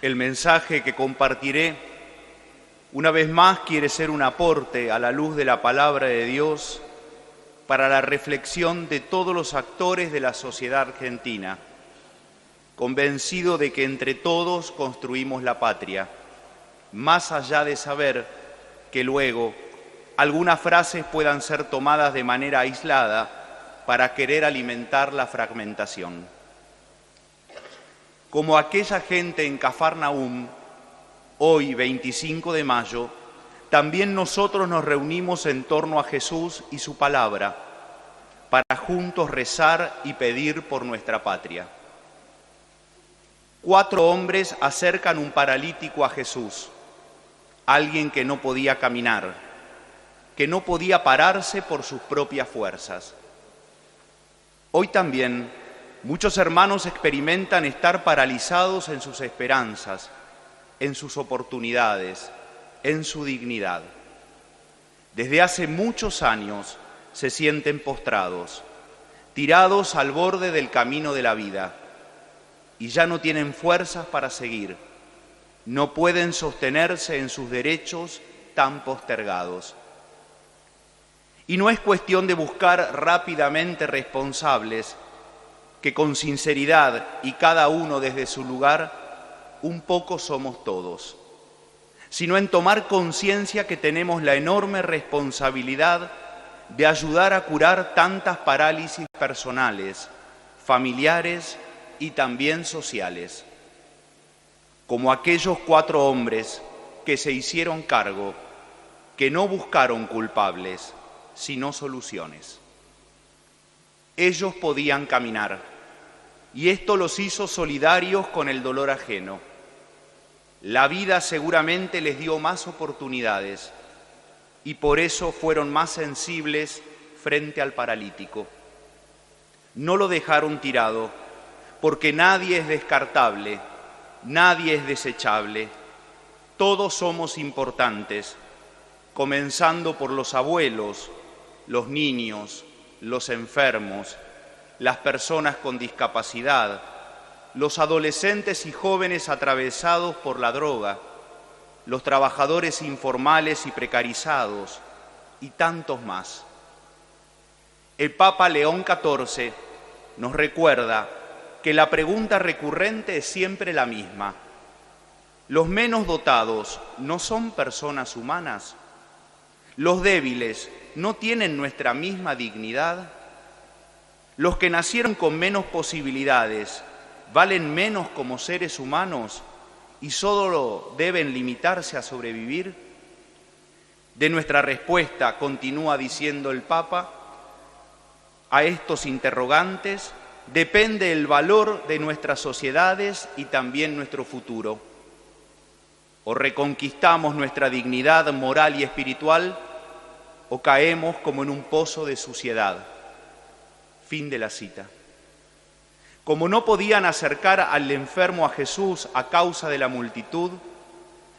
El mensaje que compartiré, una vez más, quiere ser un aporte a la luz de la palabra de Dios para la reflexión de todos los actores de la sociedad argentina, convencido de que entre todos construimos la patria, más allá de saber que luego algunas frases puedan ser tomadas de manera aislada para querer alimentar la fragmentación. Como aquella gente en Cafarnaúm, hoy 25 de mayo, también nosotros nos reunimos en torno a Jesús y su palabra para juntos rezar y pedir por nuestra patria. 4 hombres acercan un paralítico a Jesús, alguien que no podía caminar, que no podía pararse por sus propias fuerzas. Hoy también muchos hermanos experimentan estar paralizados en sus esperanzas, en sus oportunidades, en su dignidad. Desde hace muchos años se sienten postrados, tirados al borde del camino de la vida, y ya no tienen fuerzas para seguir, no pueden sostenerse en sus derechos tan postergados. Y no es cuestión de buscar rápidamente responsables, que con sinceridad y cada uno desde su lugar, un poco somos todos, sino en tomar conciencia que tenemos la enorme responsabilidad de ayudar a curar tantas parálisis personales, familiares y también sociales, como aquellos 4 hombres que se hicieron cargo, que no buscaron culpables, sino soluciones. Ellos podían caminar, y esto los hizo solidarios con el dolor ajeno. La vida seguramente les dio más oportunidades, y por eso fueron más sensibles frente al paralítico. No lo dejaron tirado, porque nadie es descartable, nadie es desechable. Todos somos importantes, comenzando por los abuelos, los niños, los enfermos, las personas con discapacidad, los adolescentes y jóvenes atravesados por la droga, los trabajadores informales y precarizados, y tantos más. El Papa León XIV nos recuerda que la pregunta recurrente es siempre la misma: ¿los menos dotados no son personas humanas? ¿Los débiles no tienen nuestra misma dignidad? ¿Los que nacieron con menos posibilidades valen menos como seres humanos y solo deben limitarse a sobrevivir? De nuestra respuesta, continúa diciendo el Papa, a estos interrogantes depende el valor de nuestras sociedades y también nuestro futuro. O reconquistamos nuestra dignidad moral y espiritual, o caemos como en un pozo de suciedad. Fin de la cita. Como no podían acercar al enfermo a Jesús a causa de la multitud,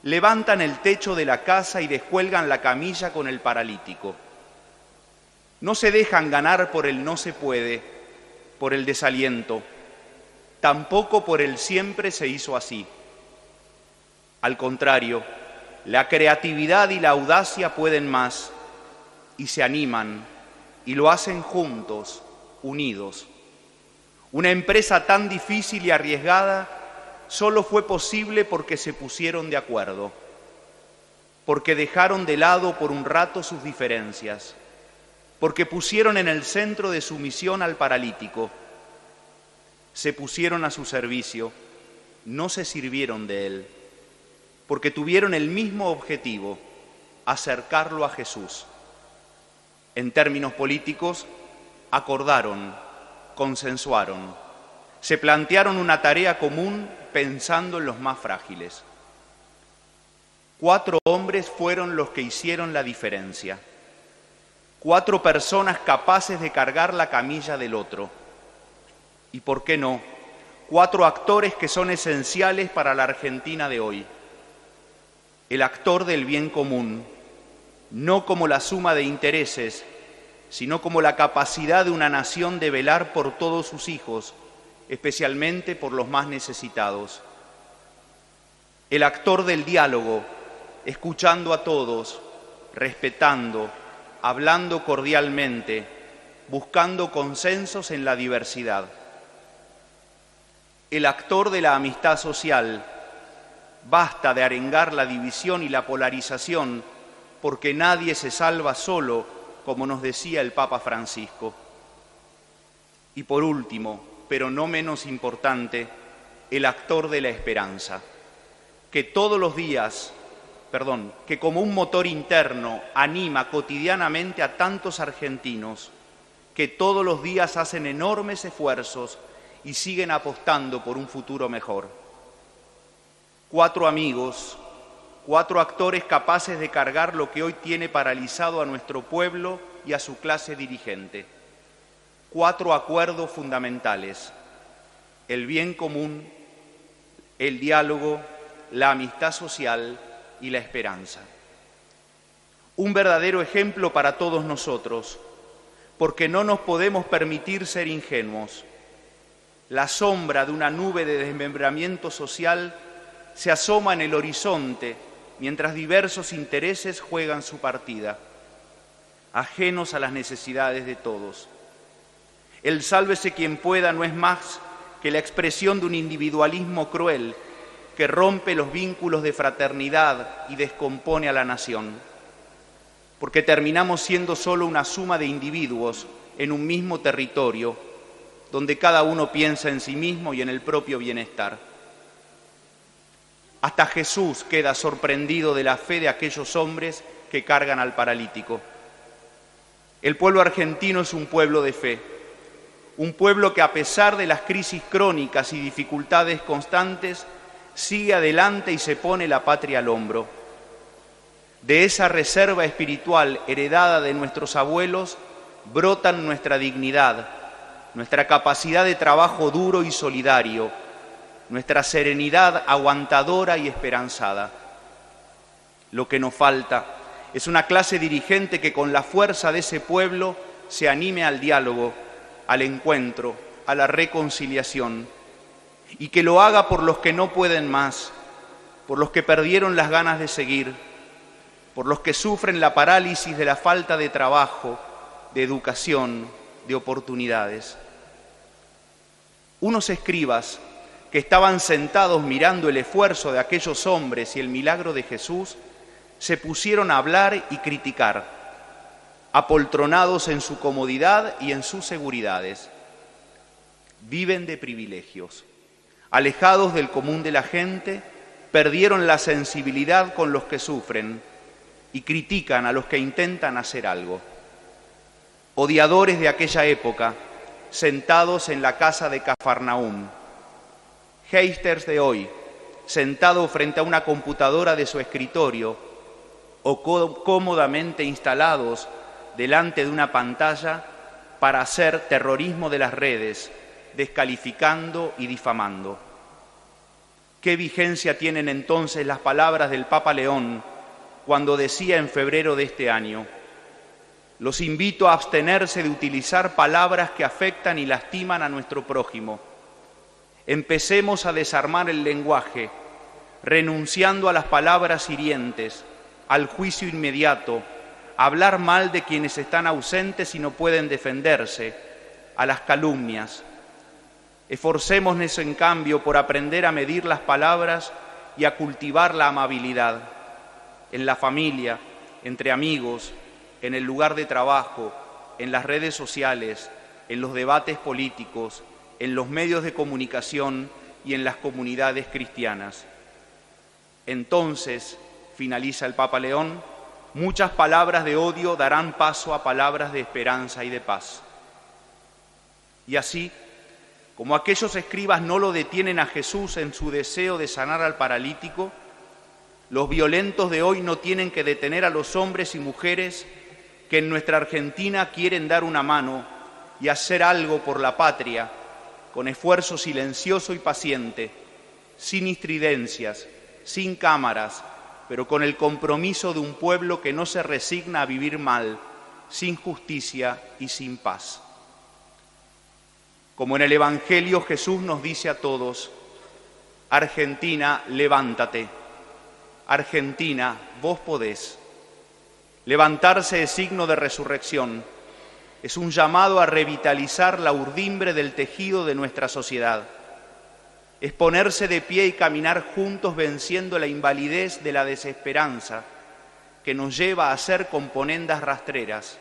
levantan el techo de la casa y descuelgan la camilla con el paralítico. No se dejan ganar por el no se puede, por el desaliento, tampoco por el siempre se hizo así. Al contrario, la creatividad y la audacia pueden más, y se animan, y lo hacen juntos, unidos. Una empresa tan difícil y arriesgada solo fue posible porque se pusieron de acuerdo, porque dejaron de lado por un rato sus diferencias, porque pusieron en el centro de su misión al paralítico. Se pusieron a su servicio, no se sirvieron de él, porque tuvieron el mismo objetivo: acercarlo a Jesús. En términos políticos, acordaron, consensuaron, se plantearon una tarea común pensando en los más frágiles. 4 hombres fueron los que hicieron la diferencia. 4 personas capaces de cargar la camilla del otro. Y por qué no, 4 actores que son esenciales para la Argentina de hoy. El actor del bien común, no como la suma de intereses, sino como la capacidad de una nación de velar por todos sus hijos, especialmente por los más necesitados. El actor del diálogo, escuchando a todos, respetando, hablando cordialmente, buscando consensos en la diversidad. El actor de la amistad social, basta de arengar la división y la polarización, porque nadie se salva solo, como nos decía el Papa Francisco. Y por último, pero no menos importante, el actor de la esperanza, que todos los días, que como un motor interno anima cotidianamente a tantos argentinos que todos los días hacen enormes esfuerzos y siguen apostando por un futuro mejor. 4 amigos, 4 actores capaces de cargar lo que hoy tiene paralizado a nuestro pueblo y a su clase dirigente. 4 acuerdos fundamentales: el bien común, el diálogo, la amistad social y la esperanza. Un verdadero ejemplo para todos nosotros, porque no nos podemos permitir ser ingenuos. La sombra de una nube de desmembramiento social se asoma en el horizonte mientras diversos intereses juegan su partida, ajenos a las necesidades de todos. El sálvese quien pueda no es más que la expresión de un individualismo cruel que rompe los vínculos de fraternidad y descompone a la nación, porque terminamos siendo solo una suma de individuos en un mismo territorio, donde cada uno piensa en sí mismo y en el propio bienestar. Hasta Jesús queda sorprendido de la fe de aquellos hombres que cargan al paralítico. El pueblo argentino es un pueblo de fe, un pueblo que a pesar de las crisis crónicas y dificultades constantes, sigue adelante y se pone la patria al hombro. De esa reserva espiritual heredada de nuestros abuelos brotan nuestra dignidad, nuestra capacidad de trabajo duro y solidario, nuestra serenidad aguantadora y esperanzada. Lo que nos falta es una clase dirigente que con la fuerza de ese pueblo se anime al diálogo, al encuentro, a la reconciliación, y que lo haga por los que no pueden más, por los que perdieron las ganas de seguir, por los que sufren la parálisis de la falta de trabajo, de educación, de oportunidades. Unos escribas que estaban sentados mirando el esfuerzo de aquellos hombres y el milagro de Jesús, se pusieron a hablar y criticar, apoltronados en su comodidad y en sus seguridades. Viven de privilegios. Alejados del común de la gente, perdieron la sensibilidad con los que sufren y critican a los que intentan hacer algo. Odiadores de aquella época, sentados en la casa de Cafarnaúm. Haters de hoy, sentados frente a una computadora de su escritorio o cómodamente instalados delante de una pantalla para hacer terrorismo de las redes, descalificando y difamando. ¿Qué vigencia tienen entonces las palabras del Papa León cuando decía en febrero de este año: los invito a abstenerse de utilizar palabras que afectan y lastiman a nuestro prójimo? Empecemos a desarmar el lenguaje, renunciando a las palabras hirientes, al juicio inmediato, a hablar mal de quienes están ausentes y no pueden defenderse, a las calumnias. Esforcémonos, en cambio, por aprender a medir las palabras y a cultivar la amabilidad en la familia, entre amigos, en el lugar de trabajo, en las redes sociales, en los debates políticos, en los medios de comunicación y en las comunidades cristianas. Entonces, finaliza el Papa León, muchas palabras de odio darán paso a palabras de esperanza y de paz. Y así, como aquellos escribas no lo detienen a Jesús en su deseo de sanar al paralítico, los violentos de hoy no tienen que detener a los hombres y mujeres que en nuestra Argentina quieren dar una mano y hacer algo por la patria, con esfuerzo silencioso y paciente, sin estridencias, sin cámaras, pero con el compromiso de un pueblo que no se resigna a vivir mal, sin justicia y sin paz. Como en el Evangelio Jesús nos dice a todos: Argentina, levántate. Argentina, vos podés. Levantarse es signo de resurrección. Es un llamado a revitalizar la urdimbre del tejido de nuestra sociedad. Es ponerse de pie y caminar juntos venciendo la invalidez de la desesperanza que nos lleva a ser componendas rastreras,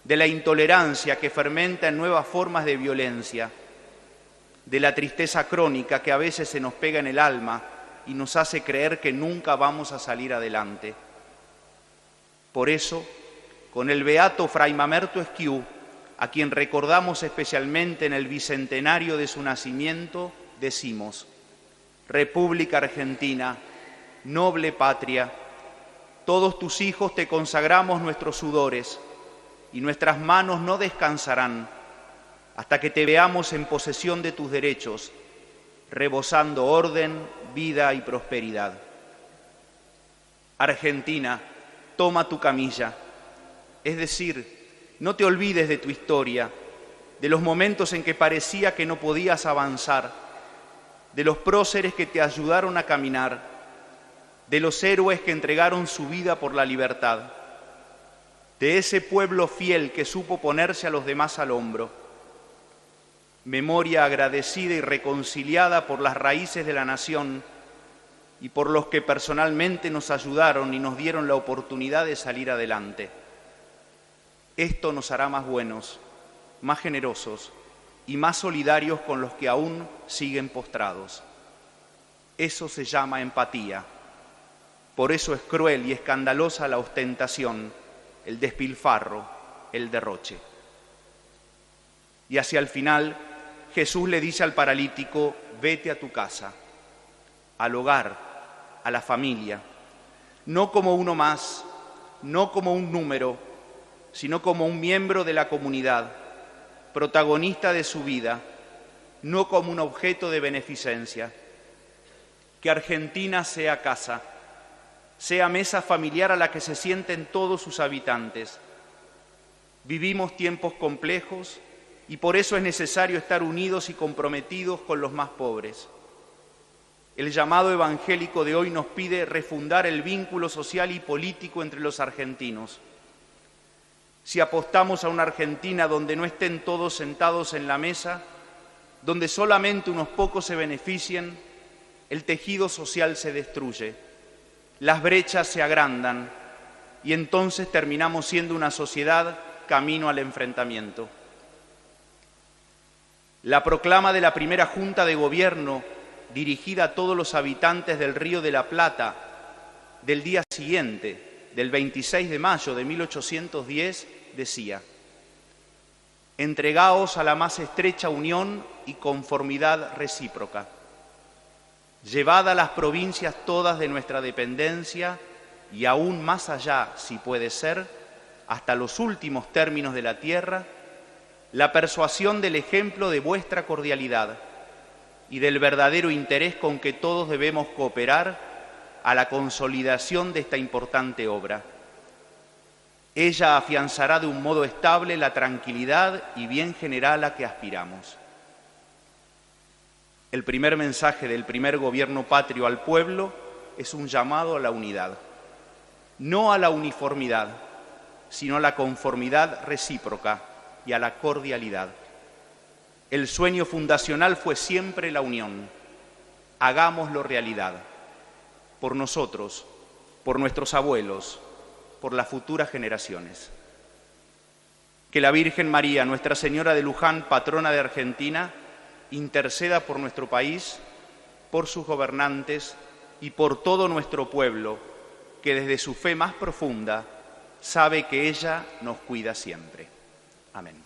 de la intolerancia que fermenta en nuevas formas de violencia, de la tristeza crónica que a veces se nos pega en el alma y nos hace creer que nunca vamos a salir adelante. Por eso, con el beato Fray Mamerto Esquiú, a quien recordamos especialmente en el bicentenario de su nacimiento, decimos: República Argentina, noble patria, todos tus hijos te consagramos nuestros sudores y nuestras manos no descansarán hasta que te veamos en posesión de tus derechos, rebosando orden, vida y prosperidad. Argentina, toma tu camilla, es decir, no te olvides de tu historia, de los momentos en que parecía que no podías avanzar, de los próceres que te ayudaron a caminar, de los héroes que entregaron su vida por la libertad, de ese pueblo fiel que supo ponerse a los demás al hombro. Memoria agradecida y reconciliada por las raíces de la nación y por los que personalmente nos ayudaron y nos dieron la oportunidad de salir adelante. Esto nos hará más buenos, más generosos y más solidarios con los que aún siguen postrados. Eso se llama empatía. Por eso es cruel y escandalosa la ostentación, el despilfarro, el derroche. Y hacia el final, Jesús le dice al paralítico: vete a tu casa, al hogar, a la familia, no como uno más, no como un número, sino como un miembro de la comunidad, protagonista de su vida, no como un objeto de beneficencia. Que Argentina sea casa, sea mesa familiar a la que se sienten todos sus habitantes. Vivimos tiempos complejos y por eso es necesario estar unidos y comprometidos con los más pobres. El llamado evangélico de hoy nos pide refundar el vínculo social y político entre los argentinos. Si apostamos a una Argentina donde no estén todos sentados en la mesa, donde solamente unos pocos se beneficien, el tejido social se destruye, las brechas se agrandan y entonces terminamos siendo una sociedad camino al enfrentamiento. La proclama de la primera Junta de Gobierno, dirigida a todos los habitantes del Río de la Plata, del día siguiente, del 26 de mayo de 1810, decía: entregaos a la más estrecha unión y conformidad recíproca. Llevad a las provincias todas de nuestra dependencia y aún más allá, si puede ser, hasta los últimos términos de la tierra, la persuasión del ejemplo de vuestra cordialidad y del verdadero interés con que todos debemos cooperar a la consolidación de esta importante obra. Ella afianzará de un modo estable la tranquilidad y bien general a que aspiramos. El primer mensaje del primer gobierno patrio al pueblo es un llamado a la unidad, no a la uniformidad, sino a la conformidad recíproca y a la cordialidad. El sueño fundacional fue siempre la unión. Hagámoslo realidad, por nosotros, por nuestros abuelos, por las futuras generaciones. Que la Virgen María, Nuestra Señora de Luján, patrona de Argentina, interceda por nuestro país, por sus gobernantes y por todo nuestro pueblo, que desde su fe más profunda sabe que ella nos cuida siempre. Amén.